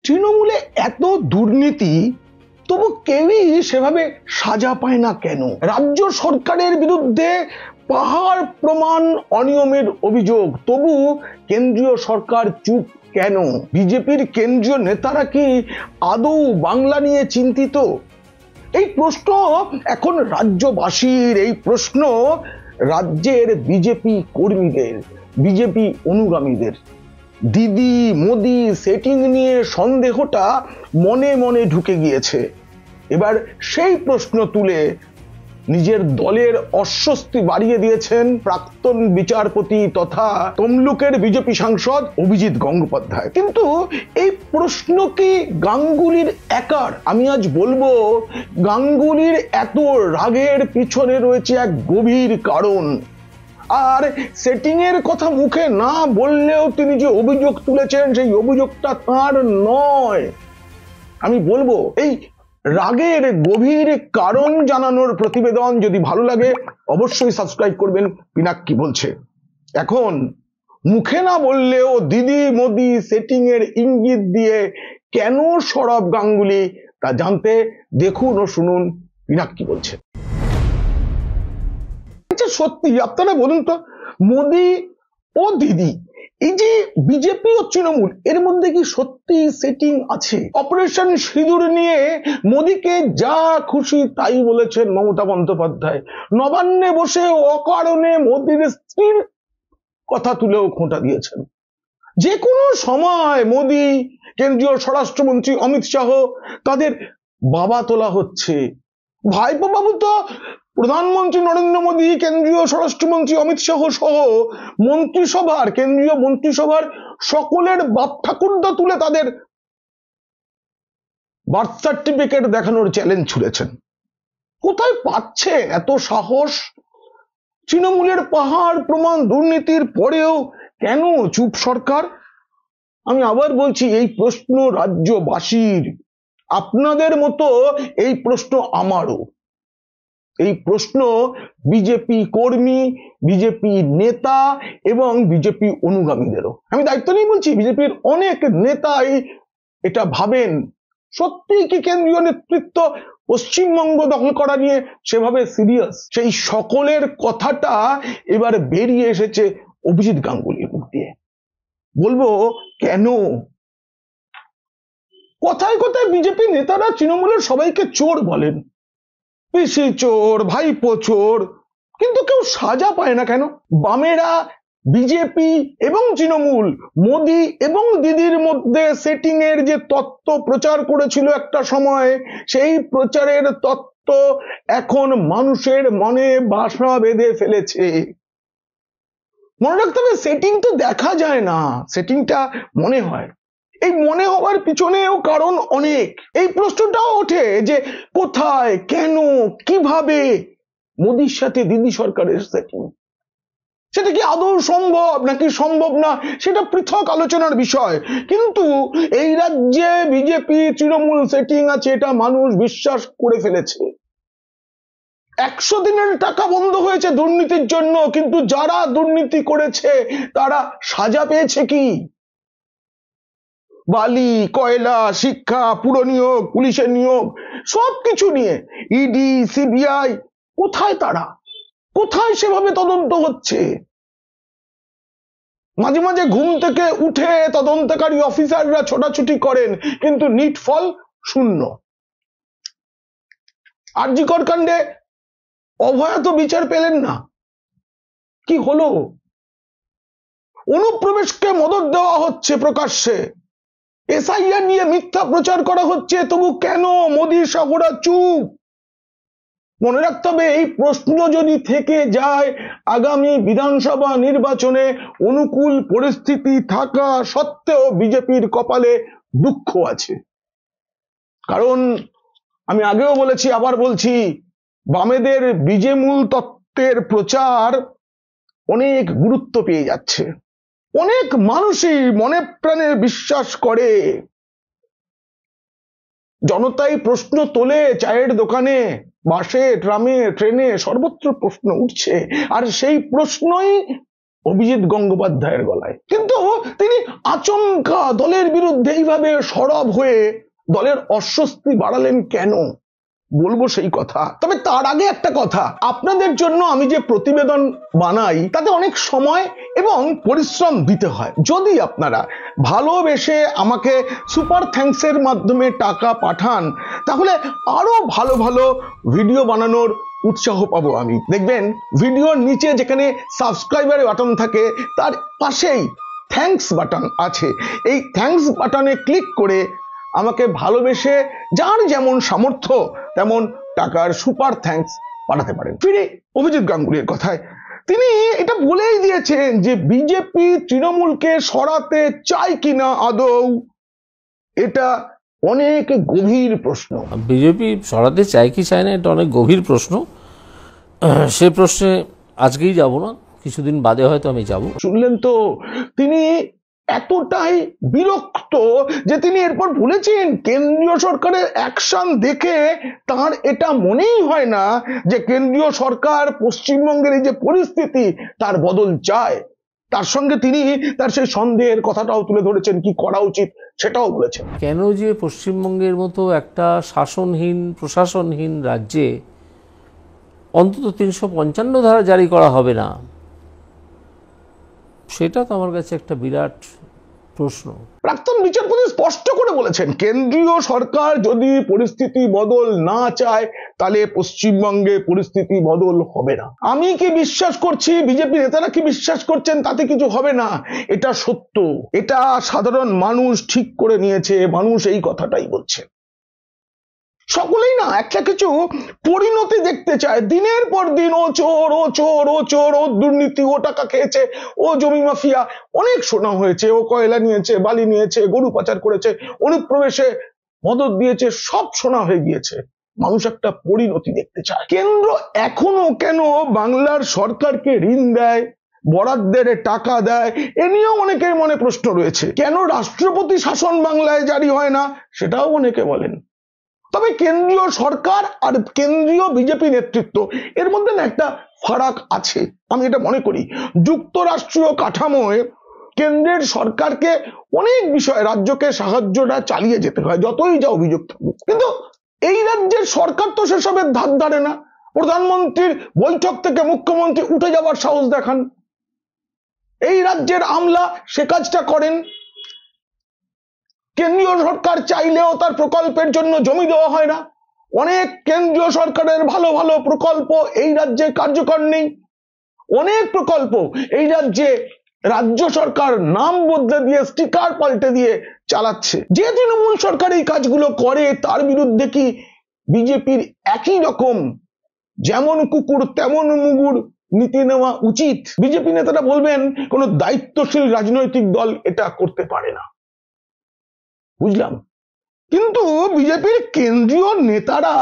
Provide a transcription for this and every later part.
তৃণমূলে এত দুর্নীতি, তবু কেউই সেভাবে সাজা পায় না কেন? রাজ্য সরকারের বিরুদ্ধে পাহাড় প্রমাণ অনিয়মের অভিযোগ, তবু কেন্দ্রীয় সরকার চুপ কেন? বিজেপির কেন্দ্রীয় নেতারা কি আদৌ বাংলা নিয়ে চিন্তিত? এই প্রশ্ন এখন রাজ্যবাসীর, এই প্রশ্ন রাজ্যের বিজেপি কর্মীদের, বিজেপি অনুগামীদের। দিদি মোদি সেটিং নিয়ে সন্দেহটা মনে মনে ঢুকে গিয়েছে। এবার সেই প্রশ্ন তুলে নিজের দলের অস্বস্তি বাড়িয়ে দিয়েছেন প্রাক্তন বিচারপতি তথা তমলুকের বিজেপি সাংসদ অভিজিৎ গঙ্গোপাধ্যায়। কিন্তু এই প্রশ্ন কি গাঙ্গুলির একার? আমি আজ বলবো গাঙ্গুলির এত রাগের পিছনে রয়েছে এক গভীর কারণ। আর সেটিং এর কথা মুখে না বললেও তিনি যে অভিযোগ তুলেছেন সেই অভিযোগটা তার নয়। আমি বলবো এই রাগের গভীর কারণ জানানোর প্রতিবেদন যদি ভালো লাগে অবশ্যই সাবস্ক্রাইব করবেন পিনাক্কি বলছে। এখন মুখে না বললেও দিদি মোদি সেটিং এর ইঙ্গিত দিয়ে কেন সরব গাঙ্গুলি তা জানতে দেখুন ও শুনুন পিনাক্কি বলছে। সত্যি আপনারা বলুন তো, মোদি ও দিদি, এই যে বিজেপি ও তৃণমূল, এর মধ্যে কি সত্যি সেটিং আছে? অপারেশন সিঁদুর নিয়ে মোদিকে যা খুশি তাই বলেছেন মমতা বন্দ্যোপাধ্যায়। নবান্নে বসে অকারণে মোদির স্ত্রীর কথা তুলেও খোঁটা দিয়েছেন। যে কোনো সময় মোদি, কেন্দ্রীয় স্বরাষ্ট্রমন্ত্রী অমিত শাহ, তাদের বাবা তোলা হচ্ছে। ভাইপো বাবু তো প্রধানমন্ত্রী নরেন্দ্র মোদী, কেন্দ্রীয় স্বরাষ্ট্রমন্ত্রী অমিত শাহ সহ মন্ত্রিসভার, কেন্দ্রীয় মন্ত্রিসভার সকলের বাপ ঠাকুরদা তুলে তাদের বার্থ সার্টিফিকেট দেখানোর চ্যালেঞ্জ ছুড়েছেন। কোথায় পাচ্ছে এত সাহস? তৃণমূলের পাহাড় প্রমাণ দুর্নীতির পরেও কেন চুপ সরকার? আমি আবার বলছি, এই প্রশ্ন রাজ্যবাসীর, আপনাদের মতো এই প্রশ্ন আমারও। এই প্রশ্ন বিজেপি কর্মী, বিজেপি নেতা এবং বিজেপি অনুগামীদেরও। আমি দায়িত্ব নিয়ে বলছি, বিজেপির অনেক নেতাই এটা ভাবেন। সত্যি কি কেন্দ্রীয় নেতৃত্ব পশ্চিমবঙ্গ দখল করা নিয়ে সেভাবে সিরিয়াস? সেই সকলের কথাটা এবার বেরিয়ে এসেছে অভিজিৎ গাঙ্গুলির মুখ দিয়ে। বলবো কেন? কথায় কথায় বিজেপি নেতারা তৃণমূলের সবাইকে চোর বলেন, পিসি চোর, ভাইপো চোর, কিন্তু কেউ সাজা পায় না কেন? বামেরা বিজেপি এবং তৃণমূল, মোদি এবং দিদির মধ্যে সেটিং এর যে তত্ত্ব প্রচার করেছিল একটা সময়, সেই প্রচারের তত্ত্ব এখন মানুষের মনে বাসা বেঁধে ফেলেছে। মনে রাখতে হবে, সেটিং তো দেখা যায় না, সেটিংটা মনে হয়। এই মনে হওয়ার পিছনেও কারণ অনেক। এই প্রশ্নটাও ওঠে যে কোথায়, কেন, কিভাবে মোদির সাথে দিদি সরকারের সেটিং? সেটা কি আদৌ সম্ভব নাকি সম্ভব না, সেটা পৃথক আলোচনার বিষয়। কিন্তু এই রাজ্যে বিজেপি তৃণমূল সেটিং আছে এটা মানুষ বিশ্বাস করে ফেলেছে। 100 দিনের টাকা বন্ধ হয়েছে দুর্নীতির জন্য, কিন্তু যারা দুর্নীতি করেছে তারা সাজা পেয়েছে কি? বালি, কয়লা, শিক্ষা, পুর নিয়োগ, পুলিশের নিয়োগ, সবকিছু নিয়ে ইডি, সিবিআই, কোথায় তারা? কোথায় সেভাবে তদন্ত হচ্ছে? মাঝে মাঝে ঘুম থেকে উঠে তদন্তকারী অফিসাররা ছোটাছুটি করেন, কিন্তু নিটফল শূন্য। আরজি কর কাণ্ডে অভয়া তো বিচার পেলেন না, কি হলো? অনুপ্রবেশকে মদদ দেওয়া হচ্ছে প্রকাশ্যে, এসআইআর নিয়ে মিথ্যা প্রচার করা হচ্ছে, তবু কেন মোদী সাগরা চুপ? মনে রাখতে হবে, এই প্রশ্ন যদি থেকে যায়, আগামী বিধানসভা নির্বাচনে অনুকূল পরিস্থিতি থাকা সত্ত্বেও বিজেপির কপালে দুঃখ আছে। কারণ আমি আগেও বলেছি, আবার বলছি, বামেদের বিজেমূল তত্ত্বের প্রচার অনেক গুরুত্ব পেয়ে যাচ্ছে। অনেক মানুষই মনে প্রাণে বিশ্বাস করে। জনতাই প্রশ্ন তোলে, চায়ের দোকানে, বাসে, ট্রামে, ট্রেনে, সর্বত্র প্রশ্ন উঠছে। আর সেই প্রশ্নই অভিজিৎ গঙ্গোপাধ্যায়ের গলায়। কিন্তু তিনি আচমকা দলের বিরুদ্ধে এইভাবে সরব হয়ে দলের অস্বস্তি বাড়ালেন কেন, বলবো সেই কথা। তবে তার আগে একটা কথা, আপনাদের জন্য আমি যে প্রতিবেদন বানাই তাতে অনেক সময় এবং পরিশ্রম দিতে হয়। যদি আপনারা ভালোবেসে আমাকে সুপার থ্যাঙ্কসের মাধ্যমে টাকা পাঠান তাহলে আরো ভালো ভালো ভিডিও বানানোর উৎসাহ পাবো আমি। দেখবেন ভিডিওর নিচে যেখানে সাবস্ক্রাইবার বাটন থাকে তার পাশেই থ্যাঙ্কস বাটন আছে। এই থ্যাঙ্কস বাটনে ক্লিক করে আমাকে ভালোবেসে যার যেমন সামর্থ্য তেমন টাকার সুপার থ্যাঙ্কস পাঠাতে পারেন। ফিরে অভিজিৎ গাঙ্গুলির কথায়, তিনি এটা বলেই দিয়েছেন যে বিজেপি তৃণমূলকে সরাতে চায় কিনা আদৌ, এটা অনেক গভীর প্রশ্ন। বিজেপি সরাতে চায় কি চায় না এটা অনেক গভীর প্রশ্ন। সে প্রশ্নে আজকেই যাব না, কিছুদিন বাদে হয়তো আমি যাব। শুনলেন তো, তিনি এতটাই বিরক্ত যে তিনি এরপর বলেছেন কেন্দ্রীয় সরকারের অ্যাকশন দেখে তার এটা মনেই হয় না যে কেন্দ্রীয় সরকার পশ্চিমবঙ্গের এই যে পরিস্থিতি তার বদল চায়। তার সঙ্গে তিনি তার সেই সন্দেহের কথাটাও তুলে ধরেছেন, কি করা উচিত সেটাও বলেছেন। কেন যে পশ্চিমবঙ্গের মতো একটা শাসনহীন প্রশাসনহীন রাজ্যে অন্তত 355 ধারা জারি করা হবে না, সেটা তো আমার কাছে একটা বিরাট প্রশ্ন। প্রাক্তন বিচারপতি স্পষ্ট করে বলেছেন কেন্দ্রীয় সরকার যদি পরিস্থিতি বদল না চায় তাহলে পশ্চিমবঙ্গে পরিস্থিতি বদল হবে না। আমি কি বিশ্বাস করছি, বিজেপি নেতারা কি বিশ্বাস করছেন তাতে কিছু হবে না, এটা সত্য। এটা সাধারণ মানুষ ঠিক করে নিয়েছে, মানুষ এই কথাটাই বলছে। সকলেই না একটা কিছু পরিণতি দেখতে চায়, দিনের পর দিন ও চোর ও চোর ও চোর, ও দুর্নীতি, ও টাকা খেয়েছে, ও জমি মাফিয়া, অনেক শোনা হয়েছে, ও কয়লা নিয়েছে, বালি নিয়েছে, গরু পাচার করেছে, অনুপ্রবেশে মদত দিয়েছে, সব শোনা হয়ে গিয়েছে। মানুষ একটা পরিণতি দেখতে চায়। কেন্দ্র এখনো কেন বাংলার সরকারকে ঋণ দেয়, বরাদ্দের টাকা দেয়, এ নিয়েও অনেকের মনে প্রশ্ন রয়েছে। কেন রাষ্ট্রপতি শাসন বাংলায় জারি হয় না, সেটাও অনেকে বলেন। তবে কেন্দ্রীয় সরকার আর কেন্দ্রীয় বিজেপি নেতৃত্ব এর মধ্যে না একটা ফারাক আছে, আমি এটা মনে করি। যুক্তরাষ্ট্রীয় কাঠামোয় কেন্দ্রের সরকারকে অনেক বিষয়ে রাজ্যকে সাহায্যটা চালিয়ে যেতে হয়, যতই যা অভিযোগ থাকুক। কিন্তু এই রাজ্যের সরকার তো সেসবের ধার ধারে না। প্রধানমন্ত্রীর বৈঠক থেকে মুখ্যমন্ত্রী উঠে যাওয়ার সাহস দেখান, এই রাজ্যের আমলা সে কাজটা করেন। কেন্দ্রীয় সরকার চাইলেও তার প্রকল্পের জন্য জমি দেওয়া হয় না। অনেক কেন্দ্রীয় সরকারের ভালো ভালো প্রকল্প এই রাজ্যে কার্যকর নেই। অনেক প্রকল্প এই রাজ্যে রাজ্য সরকার নাম বদলে দিয়ে, স্টিকার পাল্টে দিয়ে চালাচ্ছে। যে তৃণমূল সরকার এই কাজগুলো করে তার বিরুদ্ধে কি বিজেপির একই রকম যেমন কুকুর তেমন মুগুর নীতি নেওয়া উচিত? বিজেপি নেতারা বলবেন কোন দায়িত্বশীল রাজনৈতিক দল এটা করতে পারে না, বুঝলাম। কিন্তু বিজেপির কেন্দ্রীয় নেতারা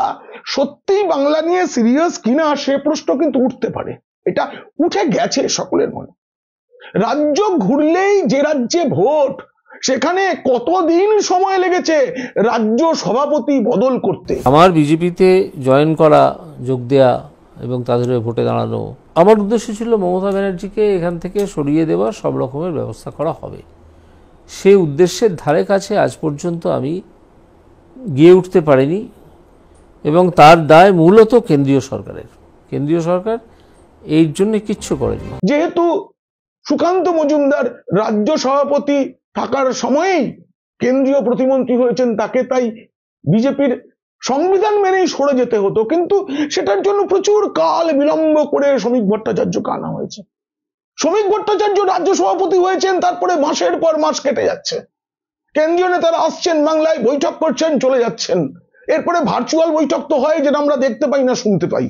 সত্যি বাংলা নিয়ে সিরিয়াস কিনা সে প্রশ্ন কিন্তু উঠতে পারে। এটা উঠে গেছে সকলের মনে। রাজ্য ঘুরলেই যে রাজ্যে ভোট, সেখানে কতদিন সময় লেগেছে রাজ্য সভাপতি বদল করতে। আমার বিজেপিতে জয়েন করা, যোগ দেয়া এবং তাদের ভোটে দাঁড়ানো, আমার উদ্দেশ্য ছিল মমতা ব্যানার্জিকে এখান থেকে সরিয়ে দেওয়ার সব রকমের ব্যবস্থা করা হবে। সেই উদ্দেশ্যের ধারে কাছে আজ পর্যন্ত আমি গিয়ে উঠতে পারিনি এবং তার দায় মূলত কেন্দ্রীয় সরকারের। কেন্দ্রীয় সরকার এর জন্য কিচ্ছু করেনি। যেহেতু সুকান্ত মজুমদার রাজ্য সভাপতি থাকার সময়েই কেন্দ্রীয় প্রতিমন্ত্রী হয়েছেন, তাকে তাই বিজেপির সংবিধান মেনেই সরে যেতে হতো। কিন্তু সেটার জন্য প্রচুর কাল বিলম্ব করে শ্রমিক ভট্টাচার্যকে আনা হয়েছে। শ্রমিক ভট্টাচার্য রাজ্য সভাপতি হয়েছেন, তারপরে মাসের পর মাস কেটে যাচ্ছে। কেন্দ্রীয় নেতারা আসছেন বাংলায়, বৈঠক করছেন, চলে যাচ্ছেন। এরপরে ভার্চুয়াল বৈঠক তো হয়, যেটা আমরা দেখতে পাই না, শুনতে পাই,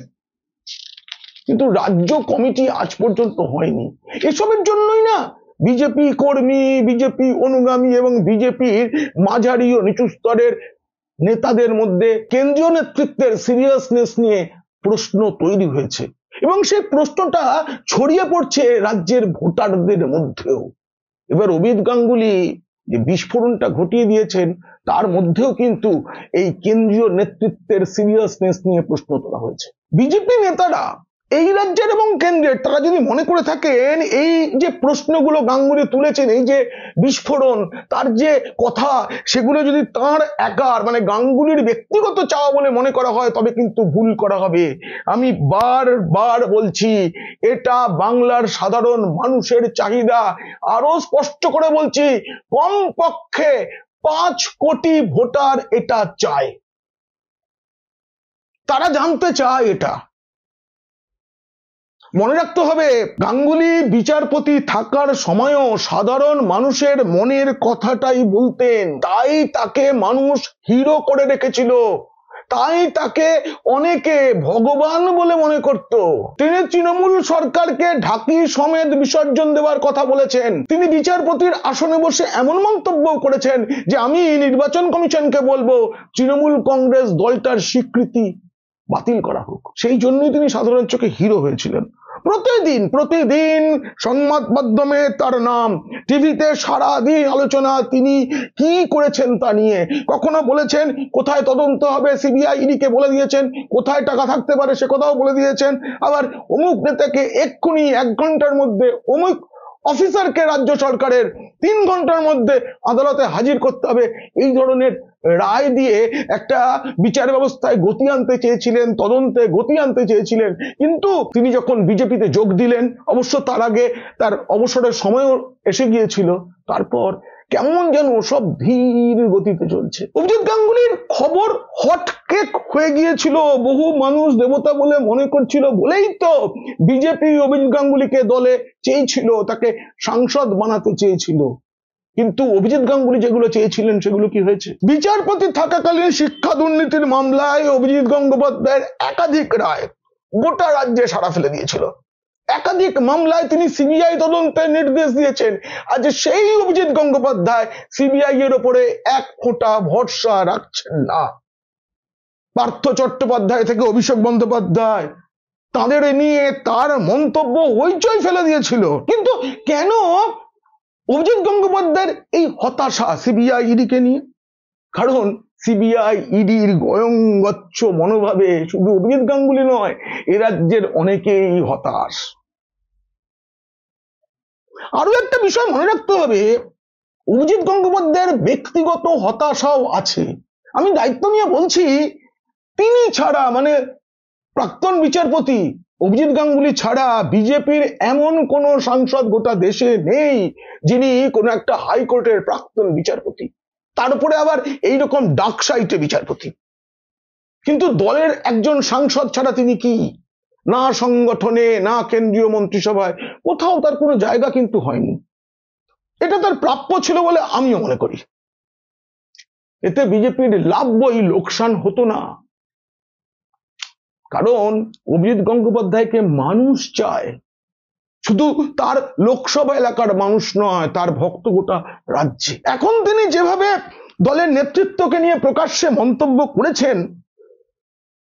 কিন্তু রাজ্য কমিটি আজ পর্যন্ত হয়নি। এসবের জন্যই না বিজেপি কর্মী, বিজেপি অনুগামী এবং বিজেপির মাঝারি ও নিচু স্তরের নেতাদের মধ্যে কেন্দ্রীয় নেতৃত্বের সিরিয়াসনেস নিয়ে প্রশ্ন তৈরি হয়েছে এবং সেই প্রশ্নটা ছড়িয়ে পড়ছে রাজ্যের ভোটারদের মধ্যেও। এবার অভিজিৎ গাঙ্গুলি যে বিস্ফোরণটা ঘটিয়ে দিয়েছেন তার মধ্যেও কিন্তু এই কেন্দ্রীয় নেতৃত্বের সিরিয়াসনেস নিয়ে প্রশ্ন তোলা হয়েছে। বিজেপি নেতারা এই রাজ্যের এবং কেন্দ্রের তারা যদি মনে করে থাকেন এই যে প্রশ্নগুলো গাঙ্গুলি তুলেছেন, এই যে বিস্ফোরণ, তার যে কথা, সেগুলো যদি তার একার মানে গাঙ্গুলির ব্যক্তিগত চাওয়া বলে মনে করা হয়, তবে কিন্তু ভুল করা হবে। আমি বারবার বলছি, এটা বাংলার সাধারণ মানুষের চাহিদা। আরো স্পষ্ট করে বলছি, কমপক্ষে 5 কোটি ভোটার এটা চায়, তারা জানতে চায়। এটা মনে রাখতে হবে, গাঙ্গুলি বিচারপতি থাকার সময়ও সাধারণ মানুষের মনের কথাটাই বলতেন, তাই তাকে মানুষ হিরো করে রেখেছিল, তাই তাকে অনেকে ভগবান বলে মনে করত। তিনি তৃণমূল সরকারকে ঢাকি সমেত বিসর্জন দেওয়ার কথা বলেছেন। তিনি বিচারপতির আসনে বসে এমন মন্তব্য করেছেন যে আমি নির্বাচন কমিশনকে বলবো তৃণমূল কংগ্রেস দলটার স্বীকৃতি বাতিল করা হোক। সেই জন্যই তিনি সাধারণ চোখে হিরো হয়েছিলেন। প্রতিদিন সংবাদ মাধ্যমে তার নাম, টিভিতে সারাদিন আলোচনা, তিনি কি করেছেন তা নিয়ে। কখনো বলেছেন কোথায় তদন্ত হবে, সিবিআই ইডিকে বলে দিয়েছেন, কোথায় টাকা থাকতে পারে সে কথাও বলে দিয়েছেন। আবার অমুক নেতাকে এক্ষুনি 1 ঘন্টার মধ্যে, অমুক অফিসারকে রাজ্য সরকারের 3 ঘন্টার মধ্যে আদালতে হাজির করতে হবে, এই ধরনের রায় দিয়ে একটা বিচার ব্যবস্থায় গতি আনতে চেয়েছিলেন, তদন্তে গতি আনতে চেয়েছিলেন। কিন্তু তিনি যখন বিজেপিতে যোগ দিলেন, অবশ্য তার আগে তার অবসরের সময়ও এসে গিয়েছিল, তারপর কেমন যেন সব ধীর গতিতে চলছে। অভিজিৎ গাঙ্গুলির খবর হটকেক হয়ে গিয়েছিল, বহু মানুষ দেবতা বলে মনে করছিল বলেই তো বিজেপি অভিজিৎ গাঙ্গুলিকে দলে চেয়েছিল, তাকে সাংসদ বানাতে চেয়েছিল। কিন্তু অভিজিৎ গাঙ্গুলি যেগুলো চেয়েছিলেন সেগুলো কি হয়েছে? বিচারপতি থাকাকালীন শিক্ষা দুর্নীতির মামলায় অভিজিৎ গঙ্গোপাধ্যায়ের একাধিক রায় গোটা রাজ্যে সাড়া ফেলে দিয়েছিল। একাধিক মামলায় তিনি সিবিআই তদন্তের নির্দেশ দিয়েছেন। আজ সেই অভিজিৎ গঙ্গোপাধ্যায় সিবিআই এর উপরে 1 ফোঁটা ভরসা রাখছেন না। পার্থ চট্টোপাধ্যায় থেকে অভিষেক বন্দ্যোপাধ্যায়, তাদের নিয়ে তার মন্তব্য হইচই ফেলে দিয়েছিল। কিন্তু কেন অভিজিৎ গঙ্গোপাধ্যায়ের এই হতাশা সিবিআই ইডিকে নিয়ে? কারণ সিবিআই ইডির গয়ঙ্গচ্ছ মনোভাবে শুধু অভিজিৎ গাঙ্গুলি নয়, এ রাজ্যের অনেকেই হতাশ। আরো একটা বিষয় মনে রাখতে হবে, অভিজিৎ গঙ্গোপাধ্যায়ের ব্যক্তিগত হতাশাও আছে। আমি দায়িত্ব নিয়ে বলছি, তিনি ছাড়া মানে প্রাক্তন বিচারপতি অভিজিৎ গাঙ্গুলি ছাড়া বিজেপির এমন কোন সাংসদ গোটা দেশে নেই যিনি কোন একটা হাইকোর্টের প্রাক্তন বিচারপতি, তার উপরে আবার এইরকম ডার্ক সাইটে বিচারপতি। কিন্তু দলের একজন সাংসদ ছাড়া তিনি কি, না সংগঠনে না কেন্দ্রীয় মন্ত্রিসভায়, কোথাও তার কোনো জায়গা কিন্তু হয়নি। এটা তার প্রাপ্য ছিল বলে আমিও মনে করি। এতে বিজেপির লাভ বই লোকসান হতো না। কারণ অভিজিৎ গঙ্গোপাধ্যায়কে মানুষ চায়, শুধু তার লোকসভা এলাকার মানুষ নয়, তার ভক্ত গোটা রাজ্যে। এখন তিনি যেভাবে দলের নেতৃত্বকে নিয়ে প্রকাশ্যে মন্তব্য করেছেন,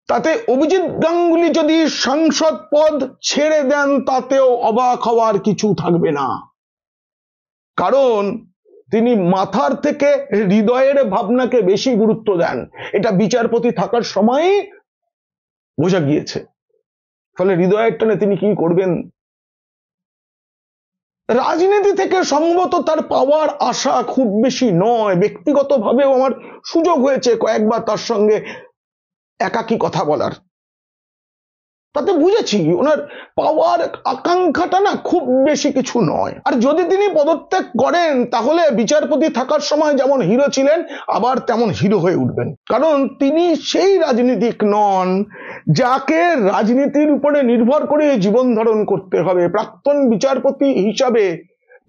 তাতে অভিজিৎ গাঙ্গুলি যদি সাংসদ পদ ছেড়ে দেন তাতেও অবাক হওয়ার কিছু থাকবে না। কারণ তিনি মাথার থেকে হৃদয়ের ভাবনাকে বেশি গুরুত্ব দেন, এটা বিচারপতি থাকার সময়ই বোঝা গিয়েছে। ফলে হৃদয়ের টানে তিনি কি করবেন? রাজনীতি থেকে সম্ভবত তার পাওয়ার আশা খুব বেশি নয়। ব্যক্তিগতভাবেও আমার সুযোগ হয়েছে কয়েকবার তার সঙ্গে একাকী কথা বলার, তাতে বুঝেছি ওনার পাওয়ার আকাঙ্ক্ষাটা না খুব বেশি কিছু নয়। আর যদি তিনি পদত্যাগ করেন তাহলে বিচারপতি থাকার সময় যেমন হিরো ছিলেন আবার তেমন হিরো হয়ে উঠবেন। কারণ তিনি সেই রাজনীতিক নন যাকে রাজনীতির উপরে নির্ভর করে জীবন ধারণ করতে হবে। প্রাক্তন বিচারপতি হিসাবে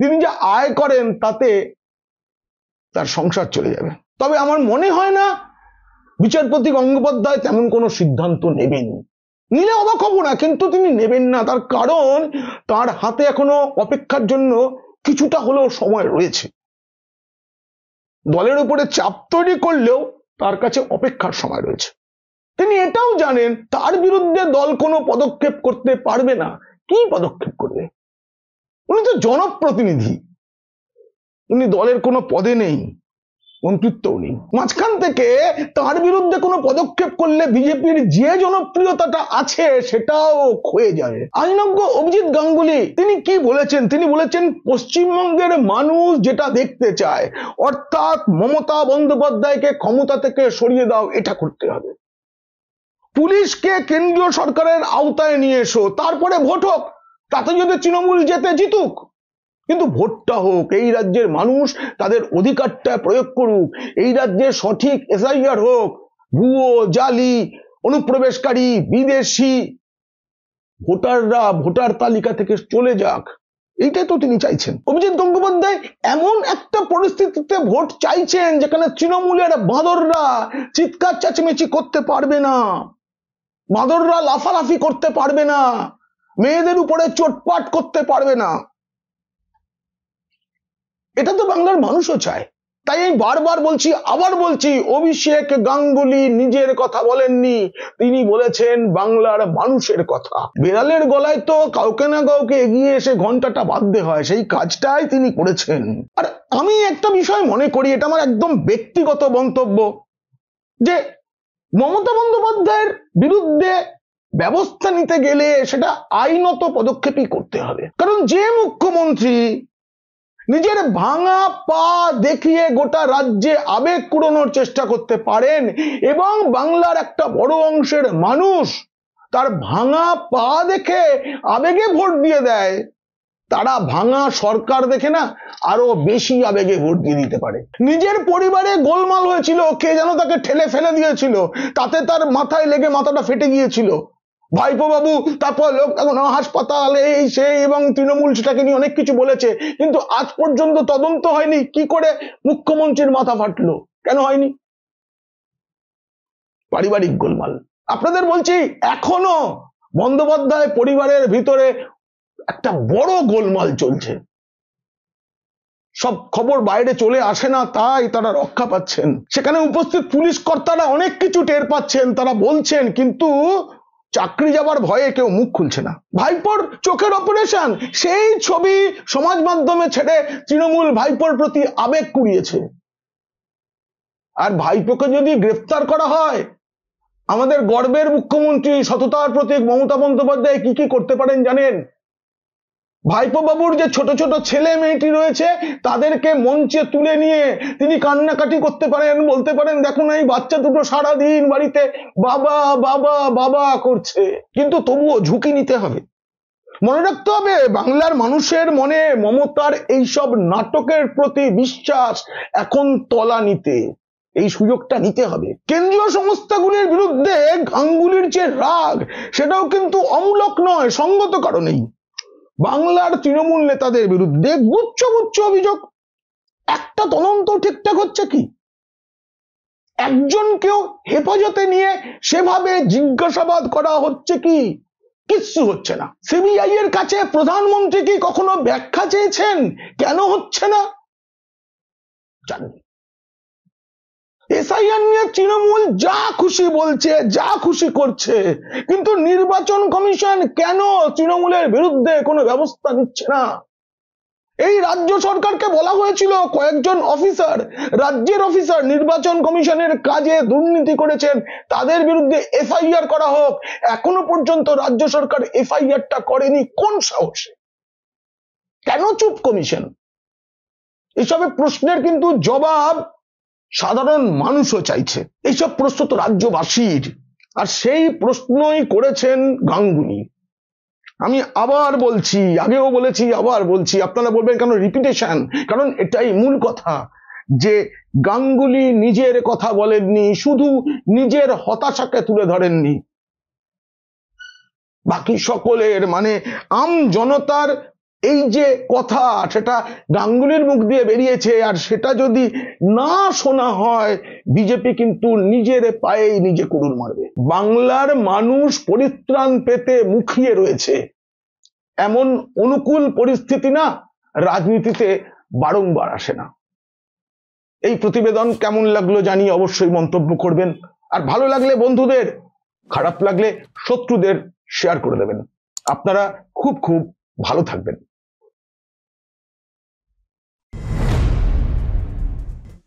তিনি যা আয় করেন তাতে তার সংসার চলে যাবে। তবে আমার মনে হয় না বিচারপতি গঙ্গোপাধ্যায় তেমন কোনো সিদ্ধান্ত নেবেন। নিলে অবাক হব না, কিন্তু তিনি নেবেন না। তার কারণ তার হাতে এখনো অপেক্ষার জন্য কিছুটা হলেও সময় রয়েছে। দলের উপরে চাপ তৈরি করলেও তার কাছে অপেক্ষার সময় রয়েছে। তিনি এটাও জানেন তার বিরুদ্ধে দল কোনো পদক্ষেপ করতে পারবে না। কি পদক্ষেপ করবে? উনি তো জনপ্রতিনিধি, উনি দলের কোনো পদে নেই। মন্ত্রিত্বও নেই। মাঝখান থেকে তার বিরুদ্ধে কোনো পদক্ষেপ করলে বিজেপির যে জনপ্রিয়তাটা আছে সেটাও ক্ষয়ে যাবে। আইনজ্ঞ অভিজিৎ গাঙ্গুলি তিনি কি বলেছেন? তিনি বলেছেন পশ্চিমবঙ্গের মানুষ যেটা দেখতে চায়, অর্থাৎ মমতা বন্দ্যোপাধ্যায়কে ক্ষমতা থেকে সরিয়ে দাও, এটা করতে হবে। পুলিশকে কেন্দ্রীয় সরকারের আওতায় নিয়ে এসো, তারপরে ভোট হোক, তাতে যদি তৃণমূল জেতে জিতুক, কিন্তু ভোটটা হোক, এই রাজ্যের মানুষ তাদের অধিকারটা প্রয়োগ করুক, এই রাজ্যে সঠিক এসআইআর হোক, ভুয়ো জালি অনুপ্রবেশকারী বিদেশি ভোটাররা ভোটার তালিকা থেকে চলে যাক, এইটাই তো তিনি চাইছেন। অভিজিৎ গঙ্গোপাধ্যায় এমন একটা পরিস্থিতিতে ভোট চাইছেন যেখানে তৃণমূলের বাঁদররা চিৎকার চেঁচামেচি করতে পারবে না, বাঁদররা লাফালাফি করতে পারবে না, মেয়েদের উপরে চোটপাট করতে পারবে না। এটা তো বাংলার মানুষও চায়। তাই আমি বারবার বলছি, আবার বলছি, অভিষেক গাঙ্গুলি নিজের কথা বলেননি, তিনি বলেছেন বাংলার মানুষের কথা। বেড়ালের গলায় তো কাউকে না কাউকে এগিয়ে এসে ঘন্টাটা বাঁধতে হয়, সেই কাজটাই তিনি করেছেন। আর আমি একটা বিষয় মনে করি, এটা আমার একদম ব্যক্তিগত মন্তব্য, যে মমতা বন্দ্যোপাধ্যায়ের বিরুদ্ধে ব্যবস্থা নিতে গেলে সেটা আইনত পদক্ষেপই করতে হবে। কারণ যে মুখ্যমন্ত্রী নিজের ভাঙা পা দেখিয়ে গোটা রাজ্যে আবেগ কুড়ানোর চেষ্টা করতে পারেন এবং বাংলার একটা বড় অংশের মানুষ তার ভাঙা পা দেখে আবেগে ভোট দিয়ে দেয়, তারা ভাঙা সরকার দেখে না আরো বেশি আবেগে ভোট দিয়ে দিতে পারে। নিজের পরিবারে গোলমাল হয়েছিল, কে যেন তাকে ঠেলে ফেলে দিয়েছিল, তাতে তার মাথায় লেগে মাথাটা ফেটে গিয়েছিল, ভাইপো বাবু, তারপর লোক এখন হাসপাতাল, এই সেই, এবং তৃণমূল সেটাকে নিয়ে অনেক কিছু বলেছে, কিন্তু আজ পর্যন্ত তদন্ত হয়নি কি করে মুখ্যমন্ত্রীর মাথা ফাটলো, কেন হয়নি? পারিবারিক গোলমাল। আপনাদের বলছি, এখনো বন্দ্যোপাধ্যায় পরিবারের ভিতরে একটা বড় গোলমাল চলছে। সব খবর বাইরে চলে আসে না, তাই তারা রক্ষা পাচ্ছেন। সেখানে উপস্থিত পুলিশ কর্তারা অনেক কিছু টের পাচ্ছেন, তারা বলছেন, কিন্তু চাকরি যাবার ভয়ে কেউ মুখ খুলছে না। ভাইপোর চোখের অপারেশন, সেই ছবি সমাজ মাধ্যমে ছেড়ে তৃণমূল ভাইপোর প্রতি আবেগ কুড়িয়েছে। আর ভাইপোকে যদি গ্রেফতার করা হয়, আমাদের গর্বের মুখ্যমন্ত্রী সততার প্রতীক মমতা বন্দ্যোপাধ্যায় কি কি করতে পারেন জানেন? ভাইপো বাবুর যে ছোট ছোট ছেলে মেয়েটি রয়েছে তাদেরকে মঞ্চে তুলে নিয়ে তিনি কান্নাকাটি করতে পারেন, বলতে পারেন, দেখো না এই বাচ্চা দুটো সারাদিন বাড়িতে বাবা বাবা বাবা করছে। কিন্তু তবুও ঝুঁকি নিতে হবে। মনে রাখতে হবে, বাংলার মানুষের মনে মমতার এইসব নাটকের প্রতি বিশ্বাস এখন তলানিতে, এই সুযোগটা নিতে হবে। কেন্দ্রীয় সংস্থাগুলির বিরুদ্ধে গাঙ্গুলির যে রাগ, সেটাও কিন্তু অমূলক নয়, সঙ্গত কারণেই। বাংলার তৃণমূল নেতাদের বিরুদ্ধে গুচ্ছ গুচ্ছ অভিযোগ, একটা তদন্ত ঠিকঠাক হচ্ছে কি? একজনকেও হেফাজতে নিয়ে সেভাবে জিজ্ঞাসাবাদ করা হচ্ছে কি? কিচ্ছু হচ্ছে না। সিবিআই এর কাছে প্রধানমন্ত্রী কি কখনো ব্যাখ্যা চেয়েছেন কেন হচ্ছে না? জানি। এসআইআর নিয়ে তৃণমূল যা খুশি বলছে, যা খুশি করছে, কিন্তু নির্বাচন কমিশন কেন তৃণমূলের বিরুদ্ধে কোনো ব্যবস্থা নিচ্ছে না? এই রাজ্য সরকারকে বলা হয়েছিল কয়েকজন অফিসার, রাজ্যের অফিসার নির্বাচন কমিশনের কাজে দুর্নীতি করেছেন, তাদের বিরুদ্ধে এফআইআর করা হোক। এখনো পর্যন্ত রাজ্য সরকার এফআইআরটা করেনি। কোন সাহসে? কেন চুপ কমিশন? এসবের প্রশ্নের কিন্তু জবাব সাধারণ মানুষও চাইছে। এইসব প্রশ্ন তো রাজ্যবাসীর, আর সেই প্রশ্নই করেছেন গাঙ্গুলি। আমি আবার বলছি, আগেও বলেছি, আবার বলছি, আপনারা বলবেন কেন রিপিটেশন? কারণ এটাই মূল কথা, যে গাঙ্গুলি নিজের কথা বলেননি, শুধু নিজের হতাশাকে তুলে ধরেননি, বাকি সকলের মানে আম জনতার এই যে কথা, সেটা গাঙ্গুলির মুখ দিয়ে বেরিয়েছে। আর সেটা যদি না শোনা হয়, বিজেপি কিন্তু নিজের পায়েই নিজে কুড়ুল মারবে। বাংলার মানুষ পরিত্রাণ পেতে মুখিয়ে রয়েছে, এমন অনুকূল পরিস্থিতি না রাজনীতিতে বারংবার আসে না। এই প্রতিবেদন কেমন লাগলো জানি অবশ্যই মন্তব্য করবেন, আর ভালো লাগলে বন্ধুদের, খারাপ লাগলে শত্রুদের শেয়ার করে দেবেন। আপনারা খুব খুব ভালো থাকবেন।